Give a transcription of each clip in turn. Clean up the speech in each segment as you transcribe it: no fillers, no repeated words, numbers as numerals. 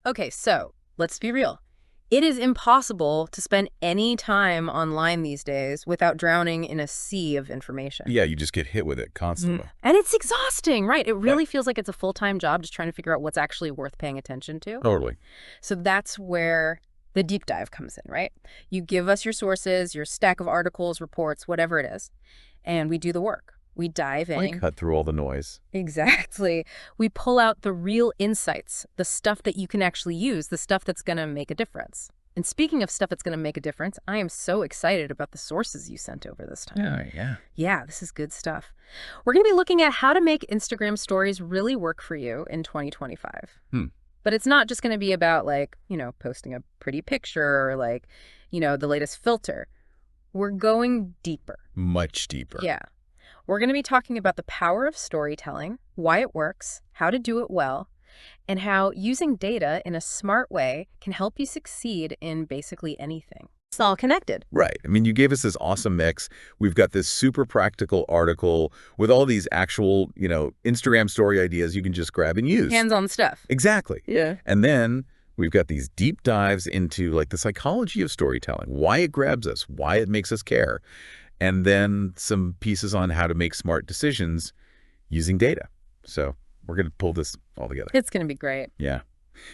Okay, so let's be real. It is impossible to spend any time online these days without drowning in a sea of information. Yeah, you just get hit with it constantly. And it's exhausting, right? It really feels like it's a full-time job just trying to figure out what's actually worth paying attention to. Totally. So that's where the deep dive comes in, right? You give us your sources, your stack of articles, reports, whatever it is, and we do the work. We dive in. We cut through all the noise. Exactly. We pull out the real insights, the stuff that you can actually use, the stuff that's going to make a difference. And speaking of stuff that's going to make a difference, I am so excited about the sources you sent over this time. Yeah. Yeah, this is good stuff. We're going to be looking at how to make Instagram stories really work for you in 2025. But it's not just going to be about posting a pretty picture or the latest filter. We're going deeper. Much deeper. Yeah. We're going to be talking about the power of storytelling, why it works, how to do it well, and how using data in a smart way can help you succeed in basically anything. It's all connected. Right. I mean, you gave us this awesome mix. We've got this super practical article with all these actual, Instagram story ideas you can just grab and use. Hands-on stuff. Exactly. Yeah. And then we've got these deep dives into the psychology of storytelling, why it grabs us, why it makes us care. And then some pieces on how to make smart decisions using data. So we're going to pull this all together. It's going to be great. Yeah.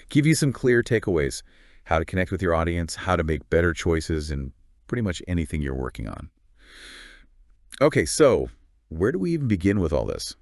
Give you some clear takeaways, how to connect with your audience, how to make better choices in pretty much anything you're working on. Okay, so where do we even begin with all this?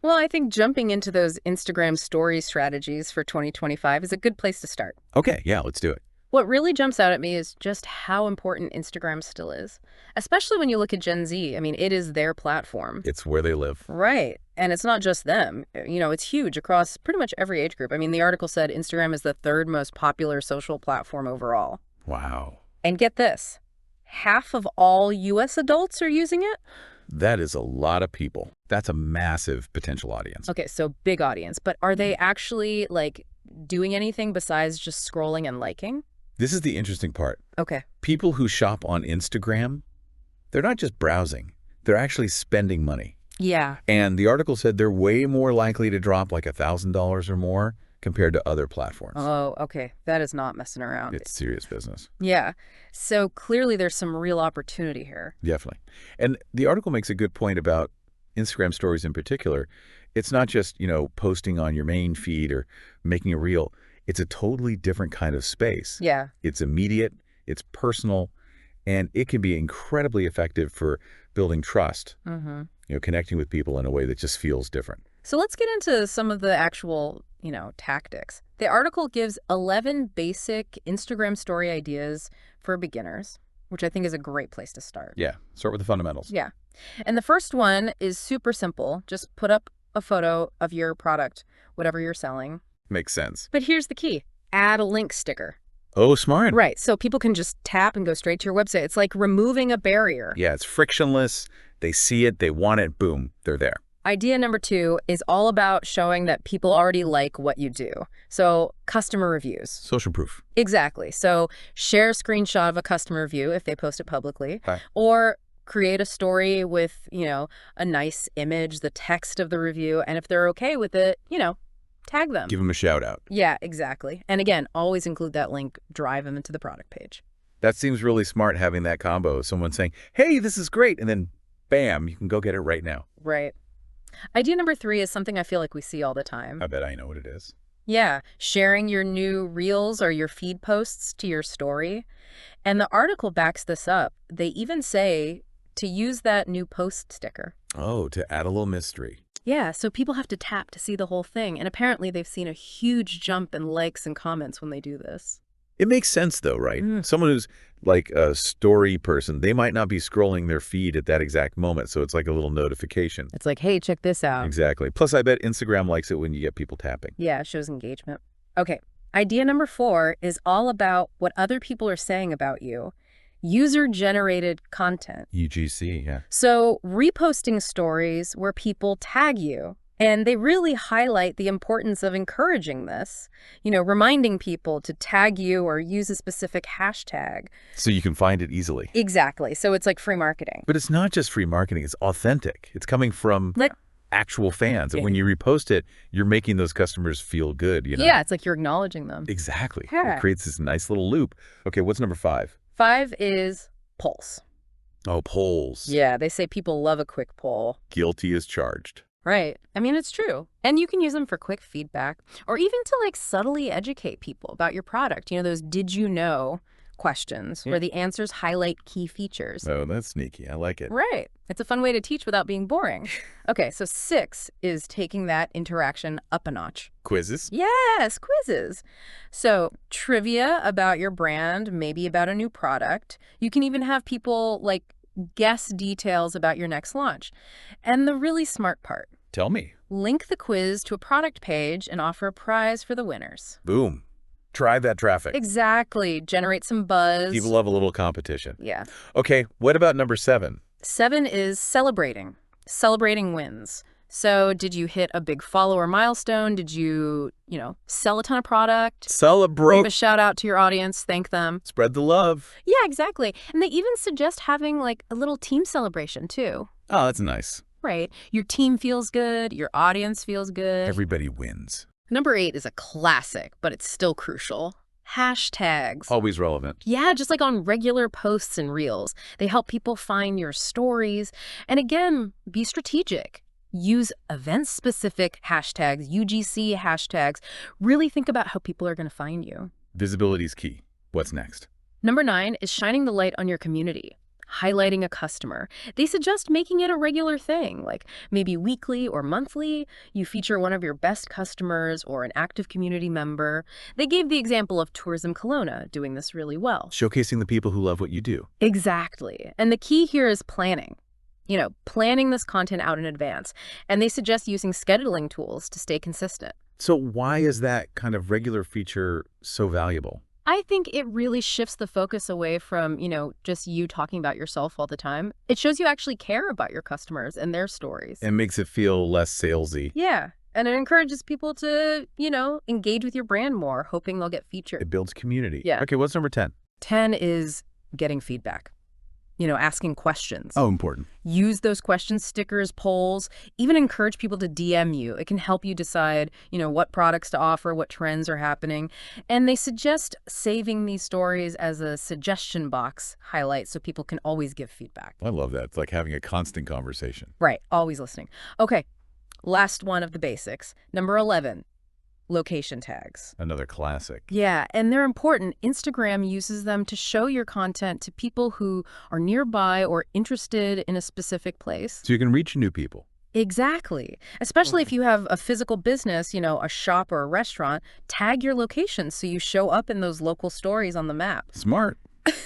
Well, I think jumping into those Instagram story strategies for 2025 is a good place to start. Okay, yeah, let's do it. What really jumps out at me is just how important Instagram still is, especially when you look at Gen Z. I mean, it is their platform. It's where they live. Right. And it's not just them. It's huge across pretty much every age group. I mean, the article said Instagram is the third most popular social platform overall. Wow. And get this, half of all U.S. adults are using it? That is a lot of people. That's a massive potential audience. Okay, so big audience. But are they actually, doing anything besides just scrolling and liking? This is the interesting part. Okay. People who shop on Instagram, they're not just browsing. They're actually spending money. Yeah. And the article said they're way more likely to drop $1,000 or more compared to other platforms. Oh, okay. That is not messing around. It's serious business. Yeah. So clearly there's some real opportunity here. Definitely. And the article makes a good point about Instagram stories in particular. It's not just, posting on your main feed or making a reel. It's a totally different kind of space. Yeah. It's immediate, it's personal, and it can be incredibly effective for building trust, connecting with people in a way that just feels different. So let's get into some of the actual, tactics. The article gives 11 basic Instagram story ideas for beginners, which I think is a great place to start. Yeah. Start with the fundamentals. Yeah. And the first one is super simple. Just put up a photo of your product, whatever you're selling. Makes sense. But here's the key. Add a link sticker. Oh, smart. Right. So people can just tap and go straight to your website. It's like removing a barrier. Yeah, it's frictionless. They see it. They want it. Boom. They're there. Idea number 2 is all about showing that people already like what you do. So customer reviews. Social proof. Exactly. So share a screenshot of a customer review if they post it publicly. Okay. Or create a story with, a nice image, the text of the review. And if they're okay with it, tag them. Give them a shout out. Yeah, exactly. And again, always include that link, drive them into the product page. That seems really smart, having that combo. Someone saying, hey, this is great. And then, bam, you can go get it right now. Right. Idea number 3 is something I feel like we see all the time. I bet I know what it is. Yeah, sharing your new reels or your feed posts to your story. And the article backs this up. They even say to use that new post sticker. Oh, to add a little mystery. Yeah, so people have to tap to see the whole thing. And apparently they've seen a huge jump in likes and comments when they do this. It makes sense, though, right? Someone who's like a story person, they might not be scrolling their feed at that exact moment. So it's like a little notification. It's like, hey, check this out. Exactly. Plus, I bet Instagram likes it when you get people tapping. Yeah, it shows engagement. Okay, idea number 4 is all about what other people are saying about you. User-generated content. UGC, yeah. So reposting stories where people tag you, and they really highlight the importance of encouraging this, reminding people to tag you or use a specific hashtag. So you can find it easily. Exactly. So it's like free marketing. But it's not just free marketing. It's authentic. It's coming from actual fans. And when you repost it, you're making those customers feel good, you know? Yeah, it's like you're acknowledging them. Exactly. Yeah. It creates this nice little loop. Okay, what's number 5? 5 is polls. Oh, polls. Yeah, they say people love a quick poll. Guilty as charged. Right. I mean, it's true. And you can use them for quick feedback or even to like subtly educate people about your product. You know, those did you know questions where the answers highlight key features. Oh, that's sneaky. I like it. Right. It's a fun way to teach without being boring. Okay, so 6 is taking that interaction up a notch. Quizzes? Yes, quizzes. So trivia about your brand, maybe about a new product. You can even have people like guess details about your next launch. And the really smart part. Tell me. Link the quiz to a product page and offer a prize for the winners. Boom. Drive that traffic. Exactly. Generate some buzz. People love a little competition. Yeah. Okay, what about number 7? 7 is celebrating. Celebrating wins. So did you hit a big follower milestone? Did you, sell a ton of product? Celebrate. Give a shout out to your audience. Thank them. Spread the love. Yeah, exactly. And they even suggest having like a little team celebration too. Oh, that's nice. Right. Your team feels good. Your audience feels good. Everybody wins. Number 8 is a classic, but it's still crucial. Hashtags. Always relevant. Yeah, just like on regular posts and reels. They help people find your stories. And again, be strategic. Use event-specific hashtags, UGC hashtags. Really think about how people are going to find you. Visibility is key. What's next? Number 9 is shining the light on your community. Highlighting a customer. They suggest making it a regular thing, like maybe weekly or monthly. You feature one of your best customers or an active community member. They gave the example of Tourism Kelowna doing this really well. Showcasing the people who love what you do. Exactly. And the key here is planning. Planning this content out in advance. And they suggest using scheduling tools to stay consistent. So why is that kind of regular feature so valuable? I think it really shifts the focus away from, just you talking about yourself all the time. It shows you actually care about your customers and their stories. It makes it feel less salesy. Yeah. And it encourages people to, engage with your brand more, hoping they'll get featured. It builds community. Yeah. Okay, what's number 10? 10 is getting feedback. Asking questions. Oh, important. Use those questions, stickers, polls, even encourage people to DM you. It can help you decide, what products to offer, what trends are happening. And they suggest saving these stories as a suggestion box highlight so people can always give feedback. I love that. It's like having a constant conversation. Right. Always listening. Okay. Last one of the basics. Number 11. Location tags. Another classic. Yeah, and they're important. Instagram uses them to show your content to people who are nearby or interested in a specific place. So you can reach new people. Exactly. Especially if you have a physical business, a shop or a restaurant, tag your location so you show up in those local stories on the map. Smart.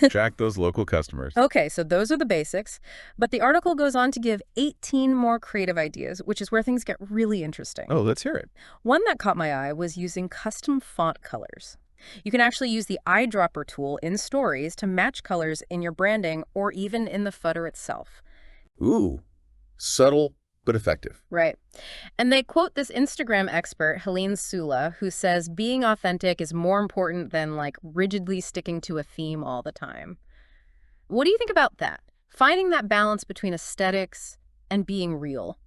Track those local customers. Okay, so those are the basics. But the article goes on to give 18 more creative ideas, which is where things get really interesting. Oh, let's hear it. One that caught my eye was using custom font colors. You can actually use the eyedropper tool in stories to match colors in your branding or even in the footer itself. Ooh, subtle but effective. Right. And they quote this Instagram expert, Helene Sula, who says being authentic is more important than like rigidly sticking to a theme all the time. What do you think about that? Finding that balance between aesthetics and being real.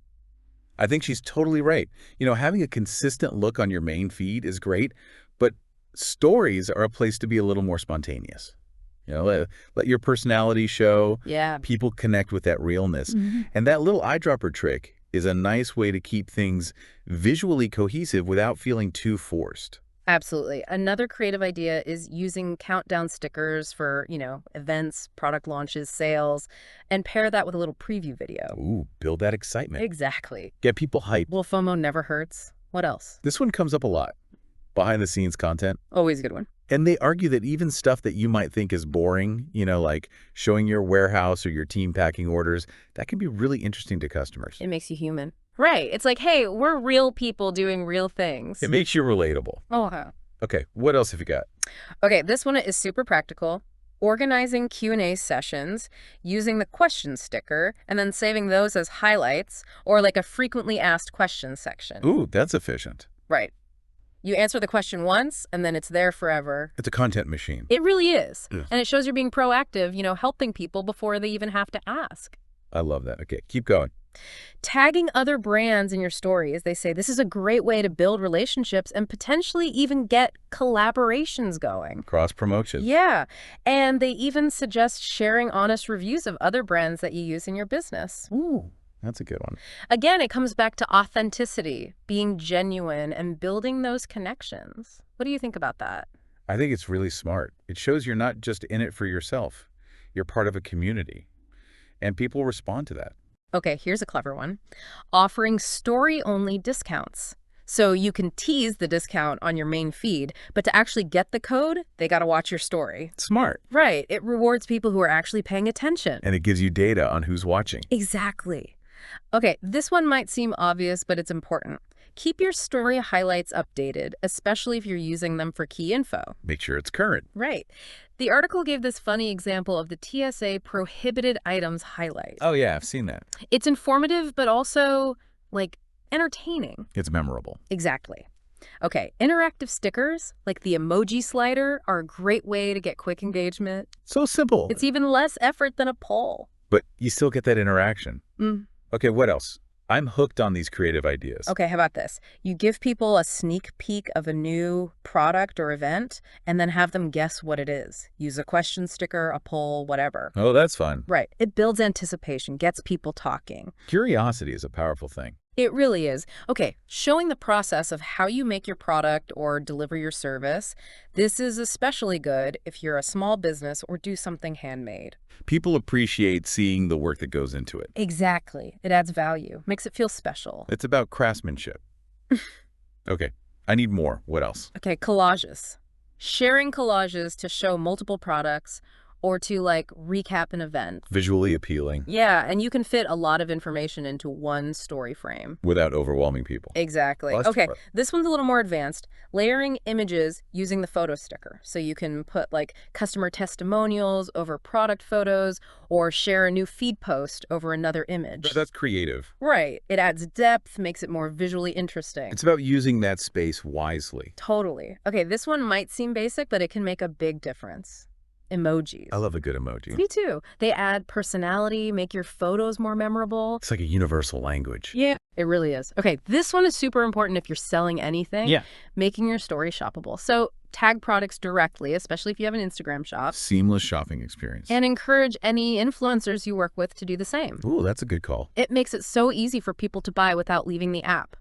I think she's totally right. Having a consistent look on your main feed is great, but stories are a place to be a little more spontaneous. Let your personality show. Yeah. People connect with that realness. And that little eyedropper trick is a nice way to keep things visually cohesive without feeling too forced. Absolutely. Another creative idea is using countdown stickers for, events, product launches, sales, and pair that with a little preview video. Ooh, build that excitement. Exactly. Get people hyped. Well, FOMO never hurts. What else? This one comes up a lot. Behind-the-scenes content. Always a good one. And they argue that even stuff that you might think is boring, like showing your warehouse or your team packing orders, that can be really interesting to customers. It makes you human. Right. It's like, hey, we're real people doing real things. It makes you relatable. Oh, wow. Okay, what else have you got? Okay, this one is super practical. Organizing Q&A sessions, using the question sticker, and then saving those as highlights or like a frequently asked questions section. Ooh, that's efficient. Right. You answer the question once, and then it's there forever. It's a content machine. It really is. Yeah. And it shows you're being proactive, helping people before they even have to ask. I love that. Okay, keep going. Tagging other brands in your stories, they say this is a great way to build relationships and potentially even get collaborations going. Cross-promotion. Yeah, and they even suggest sharing honest reviews of other brands that you use in your business. Ooh, that's a good one. Again, it comes back to authenticity, being genuine, and building those connections. What do you think about that? I think it's really smart. It shows you're not just in it for yourself. You're part of a community. And people respond to that. Okay, here's a clever one. Offering story-only discounts. So you can tease the discount on your main feed, but to actually get the code, they got to watch your story. Smart. Right. It rewards people who are actually paying attention. And it gives you data on who's watching. Exactly. Okay, this one might seem obvious, but it's important. Keep your story highlights updated, especially if you're using them for key info. Make sure it's current. Right. The article gave this funny example of the TSA prohibited items highlight. Oh, yeah, I've seen that. It's informative, but also, like, entertaining. It's memorable. Exactly. Okay, interactive stickers, like the emoji slider, are a great way to get quick engagement. So simple. It's even less effort than a poll. But you still get that interaction. Mm. Okay, what else? I'm hooked on these creative ideas. Okay, how about this? You give people a sneak peek of a new product or event, and then have them guess what it is. Use a question sticker, a poll, whatever. Oh, that's fun. Right. It builds anticipation, gets people talking. Curiosity is a powerful thing. It really is. Okay, showing the process of how you make your product or deliver your service. This is especially good if you're a small business or do something handmade. People appreciate seeing the work that goes into it. Exactly. It adds value, makes it feel special. It's about craftsmanship. Okay, I need more. What else? Okay, collages. Sharing collages to show multiple products or to, like, recap an event. Visually appealing. Yeah, and you can fit a lot of information into one story frame. Without overwhelming people. Exactly. Well, okay, smart. this one's a little more advanced. Layering images using the photo sticker. So you can put, like, customer testimonials over product photos or share a new feed post over another image. That's creative. Right. It adds depth, makes it more visually interesting. It's about using that space wisely. Totally. Okay, this one might seem basic, but it can make a big difference. Emojis. I love a good emoji. Me too. They add personality, make your photos more memorable. It's like a universal language. Yeah, it really is. Okay, this one is super important if you're selling anything. Yeah. Making your story shoppable. So tag products directly, especially if you have an Instagram shop. Seamless shopping experience. And encourage any influencers you work with to do the same. Ooh, that's a good call. It makes it so easy for people to buy without leaving the app.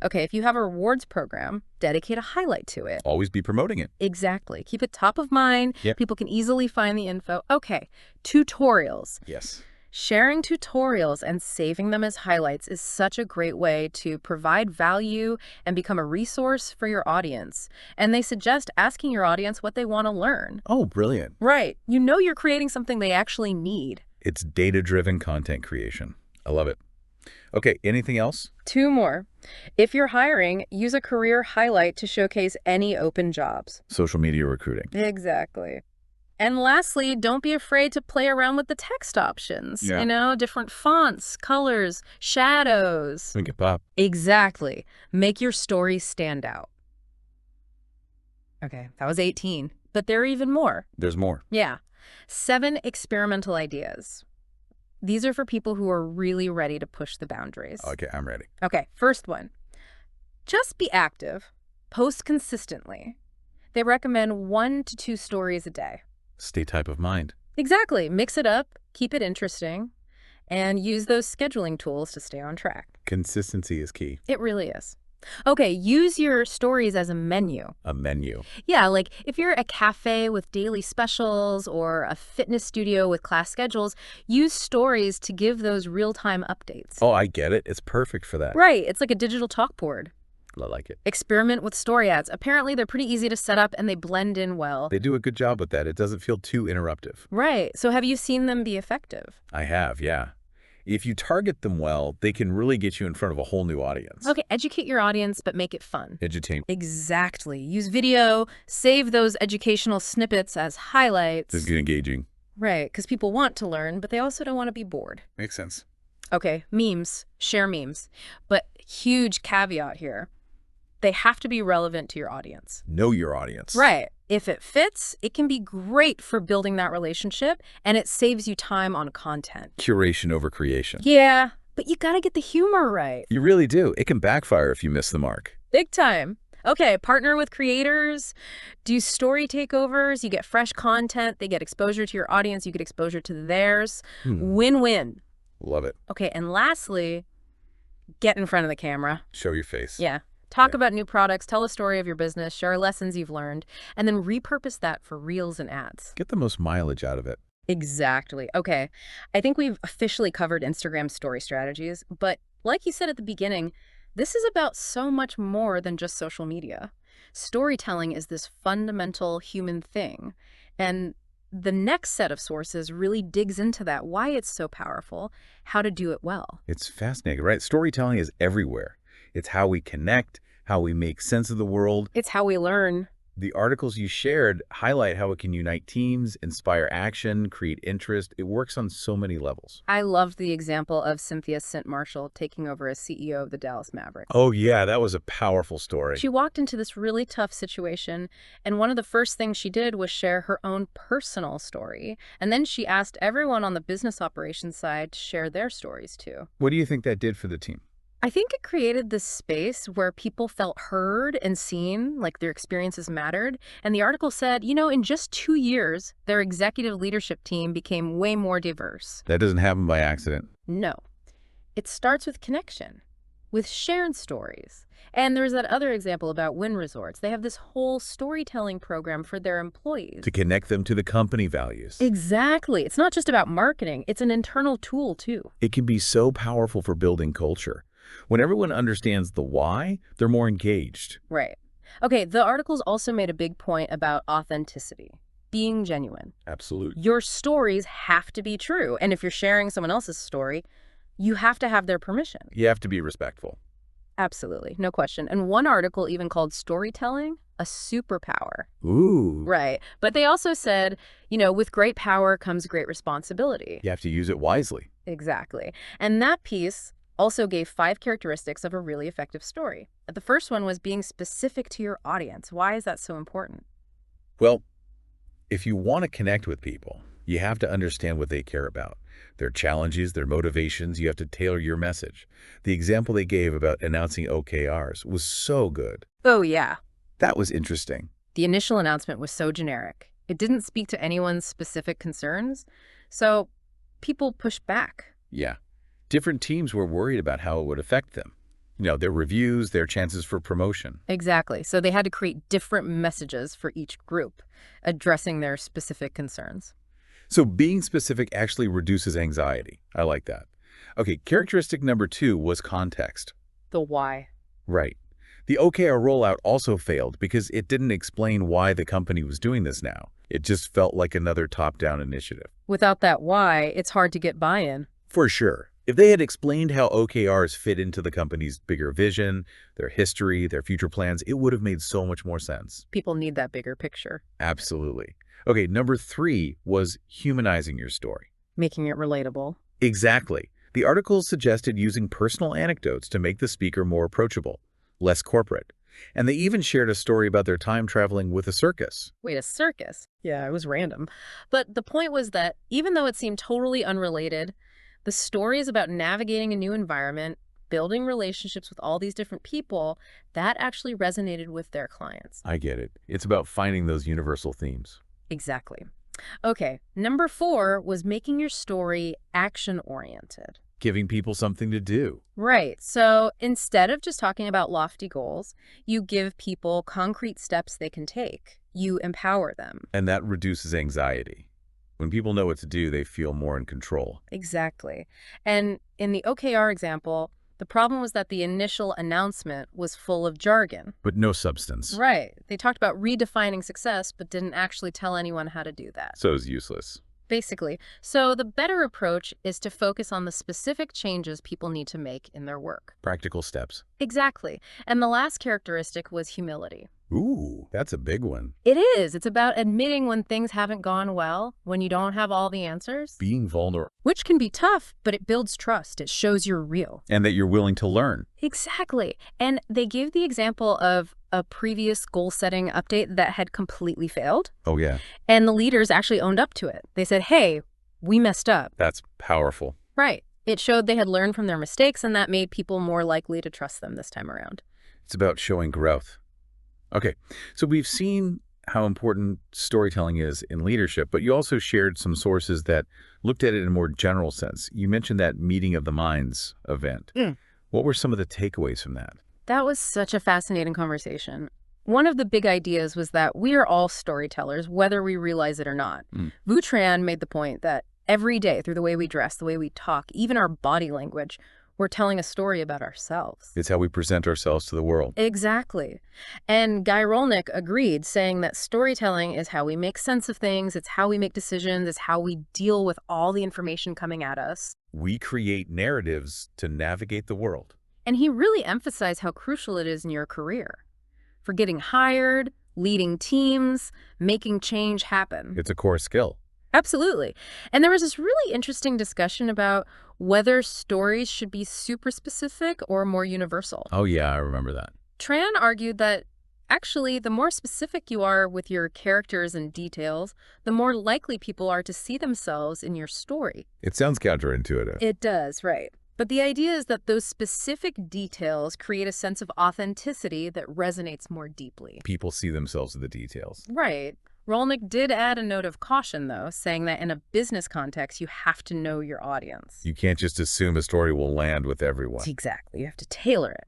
Okay, if you have a rewards program, dedicate a highlight to it. Always be promoting it. Exactly. Keep it top of mind. Yep. People can easily find the info. Okay, tutorials. Yes. Sharing tutorials and saving them as highlights is such a great way to provide value and become a resource for your audience. And they suggest asking your audience what they want to learn. Oh, brilliant. Right. You know you're creating something they actually need. It's data-driven content creation. I love it. Okay, anything else? 2 more. If you're hiring, use a career highlight to showcase any open jobs. Social media recruiting. Exactly. And lastly, don't be afraid to play around with the text options. Yeah. You know, different fonts, colors, shadows. Make it pop. Exactly. Make your story stand out. Okay, that was 18. But there are even more. There's more. Yeah. 7 experimental ideas. These are for people who are really ready to push the boundaries. Okay, I'm ready. Okay, first one. Just be active. Post consistently. They recommend 1 to 2 stories a day. Stay type of mind. Exactly. Mix it up, keep it interesting, and use those scheduling tools to stay on track. Consistency is key. It really is. Okay, use your stories as a menu. A menu. Yeah, like if you're a cafe with daily specials or a fitness studio with class schedules, use stories to give those real-time updates. Oh, I get it. It's perfect for that. Right, it's like a digital chalkboard. I like it. Experiment with story ads. Apparently, they're pretty easy to set up and they blend in well. They do a good job with that. It doesn't feel too interruptive. Right. So have you seen them be effective? I have, yeah. If you target them well, they can really get you in front of a whole new audience. Okay, educate your audience, but make it fun. Edutain. Exactly. Use video, save those educational snippets as highlights. This is good engaging. Right, because people want to learn, but they also don't want to be bored. Makes sense. Okay, memes. Share memes. But huge caveat here. They have to be relevant to your audience. Know your audience. Right. If it fits, it can be great for building that relationship, and it saves you time on content. Curation over creation. Yeah, but you gotta get the humor right. You really do. It can backfire if you miss the mark. Big time. Okay, partner with creators, do story takeovers, you get fresh content, they get exposure to your audience, you get exposure to theirs. Win-win. Love it. Okay, and lastly, get in front of the camera. Show your face. Yeah. Talk about new products, tell a story of your business, share lessons you've learned, and then repurpose that for reels and ads. Get the most mileage out of it. Exactly. Okay, I think we've officially covered Instagram story strategies, but like you said at the beginning, this is about so much more than just social media. Storytelling is this fundamental human thing, and the next set of sources really digs into that, why it's so powerful, how to do it well. It's fascinating, right? Storytelling is everywhere. It's how we connect, how we make sense of the world. It's how we learn. The articles you shared highlight how it can unite teams, inspire action, create interest. It works on so many levels. I loved the example of Cynthia St. Marshall taking over as CEO of the Dallas Mavericks. Oh yeah, that was a powerful story. She walked into this really tough situation, and one of the first things she did was share her own personal story. And then she asked everyone on the business operations side to share their stories too. What do you think that did for the team? I think it created this space where people felt heard and seen, like their experiences mattered. And the article said, you know, in just 2 years, their executive leadership team became way more diverse. That doesn't happen by accident. No. It starts with connection, with shared stories. And there's that other example about Wynn Resorts. They have this whole storytelling program for their employees. To connect them to the company values. Exactly. It's not just about marketing. It's an internal tool, too. It can be so powerful for building culture. When everyone understands the why, they're more engaged. Right. Okay, the articles also made a big point about authenticity, being genuine. Absolutely. Your stories have to be true. And if you're sharing someone else's story, you have to have their permission. You have to be respectful. Absolutely, no question. And one article even called storytelling a superpower. Ooh. Right. But they also said, you know, with great power comes great responsibility. You have to use it wisely. Exactly. And that piece also gave 5 characteristics of a really effective story. The first one was being specific to your audience. Why is that so important? Well, if you want to connect with people, you have to understand what they care about. Their challenges, their motivations, you have to tailor your message. The example they gave about announcing OKRs was so good. Oh, yeah. That was interesting. The initial announcement was so generic. It didn't speak to anyone's specific concerns, so people pushed back. Yeah. Different teams were worried about how it would affect them. You know, their reviews, their chances for promotion. Exactly. So they had to create different messages for each group, addressing their specific concerns. So being specific actually reduces anxiety. I like that. Okay, characteristic number 2 was context. The why. Right. The OKR rollout also failed because it didn't explain why the company was doing this now. It just felt like another top-down initiative. Without that why, it's hard to get buy-in. For sure. If they had explained how OKRs fit into the company's bigger vision, their history, their future plans, it would have made so much more sense. People need that bigger picture. Absolutely. Okay, number 3 was humanizing your story. Making it relatable. Exactly. The articles suggested using personal anecdotes to make the speaker more approachable, less corporate. And they even shared a story about their time traveling with a circus. Wait, a circus? Yeah, it was random. But the point was that even though it seemed totally unrelated, the stories about navigating a new environment, building relationships with all these different people, that actually resonated with their clients. I get it. It's about finding those universal themes. Exactly. Okay, number 4 was making your story action-oriented. Giving people something to do. Right. So instead of just talking about lofty goals, you give people concrete steps they can take. You empower them. And that reduces anxiety. When people know what to do, they feel more in control. Exactly. And in the OKR example, the problem was that the initial announcement was full of jargon. But no substance. Right. They talked about redefining success, but didn't actually tell anyone how to do that. So it's useless. Basically. So the better approach is to focus on the specific changes people need to make in their work. Practical steps. Exactly. And the last characteristic was humility. Ooh, that's a big one. It is. It's about admitting when things haven't gone well, when you don't have all the answers. Being vulnerable. Which can be tough, but it builds trust. It shows you're real. And that you're willing to learn. Exactly. And they gave the example of a previous goal-setting update that had completely failed. Oh, yeah. And the leaders actually owned up to it. They said, hey, we messed up. That's powerful. Right. It showed they had learned from their mistakes, and that made people more likely to trust them this time around. It's about showing growth. Okay, so we've seen how important storytelling is in leadership, but you also shared some sources that looked at it in a more general sense. You mentioned that meeting of the minds event. What were some of the takeaways from that? That was such a fascinating conversation. One of the big ideas was that we are all storytellers, whether we realize it or not. Vu Tran made the point that every day, through the way we dress, the way we talk, even our body language, we're telling a story about ourselves. It's how we present ourselves to the world. Exactly. And Guy Rolnick agreed, saying that storytelling is how we make sense of things, it's how we make decisions, it's how we deal with all the information coming at us. We create narratives to navigate the world. And he really emphasized how crucial it is in your career. For getting hired, leading teams, making change happen. It's a core skill. Absolutely. And there was this really interesting discussion about whether stories should be super specific or more universal. Oh, yeah, I remember that. Tran argued that actually, the more specific you are with your characters and details, the more likely people are to see themselves in your story. It sounds counterintuitive. It does, right. But the idea is that those specific details create a sense of authenticity that resonates more deeply. People see themselves in the details. Right. Rolnick did add a note of caution, though, saying that in a business context, you have to know your audience. You can't just assume a story will land with everyone. Exactly. You have to tailor it.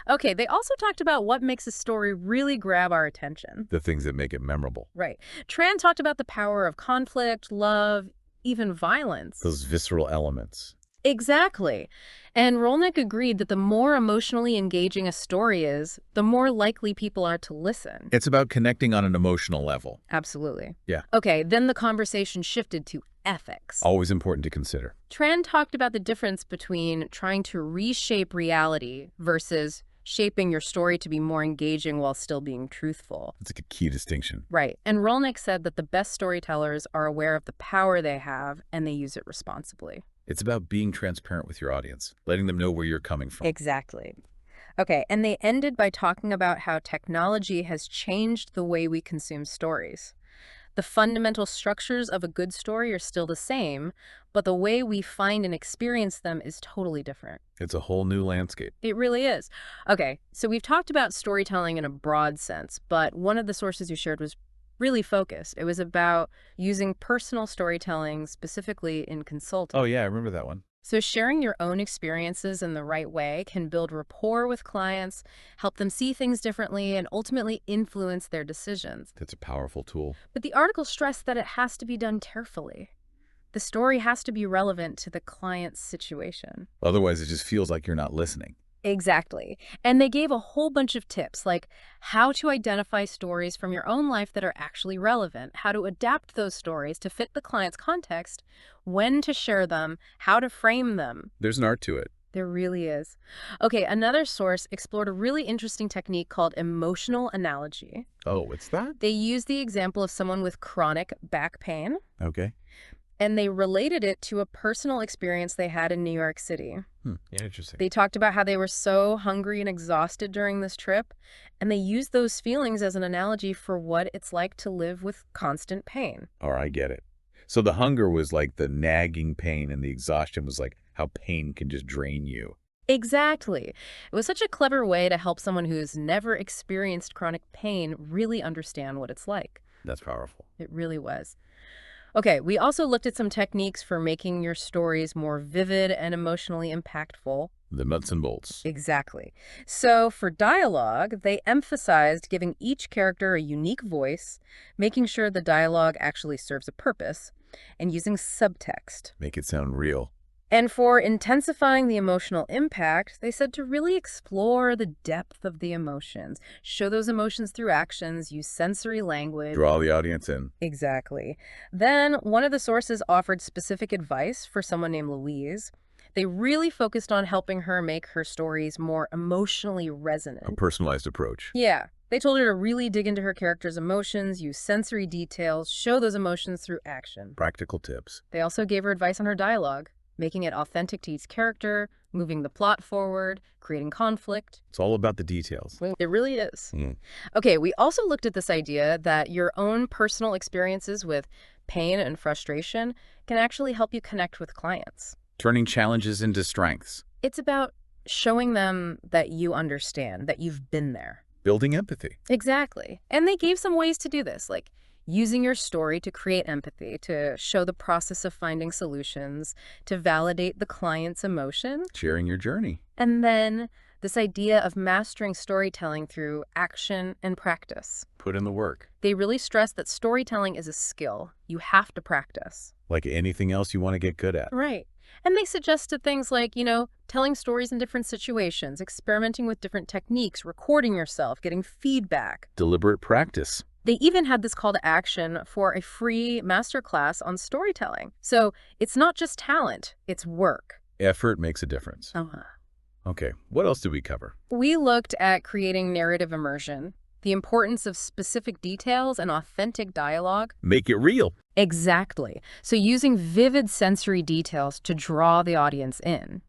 Okay, they also talked about what makes a story really grab our attention. The things that make it memorable. Right. Tran talked about the power of conflict, love, even violence. Those visceral elements. Exactly. And Rolnick agreed that the more emotionally engaging a story is, the more likely people are to listen. It's about connecting on an emotional level. Absolutely. Yeah. Okay, then the conversation shifted to ethics. Always important to consider. Tran talked about the difference between trying to reshape reality versus shaping your story to be more engaging while still being truthful. It's like a key distinction. Right. And Rolnick said that the best storytellers are aware of the power they have and they use it responsibly. It's about being transparent with your audience, letting them know where you're coming from. Exactly. Okay, and they ended by talking about how technology has changed the way we consume stories. The fundamental structures of a good story are still the same, but the way we find and experience them is totally different. It's a whole new landscape. It really is. Okay, so we've talked about storytelling in a broad sense, but one of the sources you shared was really focused. It was about using personal storytelling, specifically in consulting. Oh, yeah, I remember that one. So sharing your own experiences in the right way can build rapport with clients, help them see things differently, and ultimately influence their decisions. That's a powerful tool. But the article stressed that it has to be done carefully. The story has to be relevant to the client's situation. Otherwise, it just feels like you're not listening. Exactly. And they gave a whole bunch of tips, like how to identify stories from your own life that are actually relevant, how to adapt those stories to fit the client's context, when to share them, how to frame them. There's an art to it. There really is. Okay, another source explored a really interesting technique called emotional analogy. Oh, what's that? They used the example of someone with chronic back pain. Okay. And they related it to a personal experience they had in New York City. Yeah, interesting. They talked about how they were so hungry and exhausted during this trip, and they used those feelings as an analogy for what it's like to live with constant pain. Oh, I get it. So the hunger was like the nagging pain, and the exhaustion was like how pain can just drain you. Exactly. It was such a clever way to help someone who's never experienced chronic pain really understand what it's like. That's powerful. It really was. Okay, we also looked at some techniques for making your stories more vivid and emotionally impactful. The nuts and bolts. Exactly. So for dialogue, they emphasized giving each character a unique voice, making sure the dialogue actually serves a purpose, and using subtext. Make it sound real. And for intensifying the emotional impact, they said to really explore the depth of the emotions, show those emotions through actions, use sensory language. Draw the audience in. Exactly. Then one of the sources offered specific advice for someone named Louise. They really focused on helping her make her stories more emotionally resonant. A personalized approach. Yeah. They told her to really dig into her character's emotions, use sensory details, show those emotions through action. Practical tips. They also gave her advice on her dialogue, making it authentic to each character, moving the plot forward, creating conflict. It's all about the details. It really is. Okay, we also looked at this idea that your own personal experiences with pain and frustration can actually help you connect with clients. Turning challenges into strengths. It's about showing them that you understand, that you've been there. Building empathy. Exactly. And they gave some ways to do this, like using your story to create empathy, to show the process of finding solutions, to validate the client's emotion. Sharing your journey. And then this idea of mastering storytelling through action and practice. Put in the work. They really stress that storytelling is a skill you have to practice. Like anything else you want to get good at. Right. And they suggested things like, telling stories in different situations, experimenting with different techniques, recording yourself, getting feedback. Deliberate practice. They even had this call to action for a free masterclass on storytelling. So it's not just talent, it's work. Effort makes a difference. Okay, what else did we cover? We looked at creating narrative immersion, the importance of specific details and authentic dialogue. Make it real. Exactly. So using vivid sensory details to draw the audience in.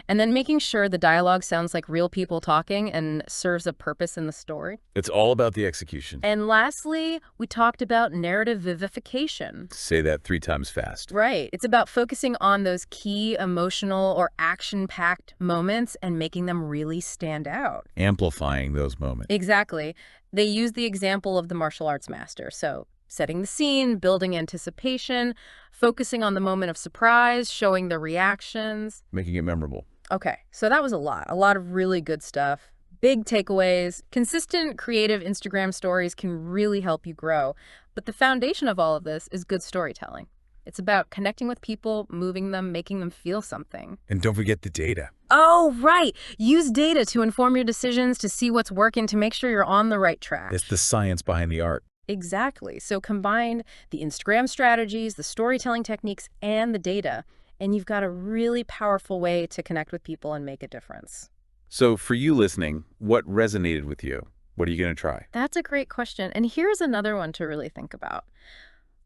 And then making sure the dialogue sounds like real people talking and serves a purpose in the story. It's all about the execution. And lastly, we talked about narrative vivification. Say that 3 times fast. Right. It's about focusing on those key emotional or action-packed moments and making them really stand out. Amplifying those moments. Exactly. They use the example of the martial arts master. So setting the scene, building anticipation, focusing on the moment of surprise, showing the reactions. Making it memorable. Okay, so that was a lot of really good stuff. Big takeaways. Consistent, creative Instagram stories can really help you grow. But the foundation of all of this is good storytelling. It's about connecting with people, moving them, making them feel something. And don't forget the data. Oh, right. Use data to inform your decisions, to see what's working, to make sure you're on the right track. It's the science behind the art. Exactly. So combine the Instagram strategies, the storytelling techniques, and the data, and you've got a really powerful way to connect with people and make a difference. So for you listening, what resonated with you? What are you going to try? That's a great question. And here's another one to really think about.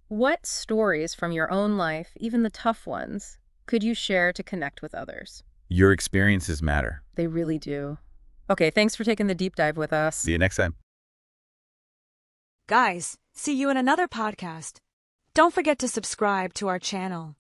What stories from your own life, even the tough ones, could you share to connect with others? Your experiences matter. They really do. Okay, thanks for taking the deep dive with us. See you next time. Guys, see you in another podcast. Don't forget to subscribe to our channel.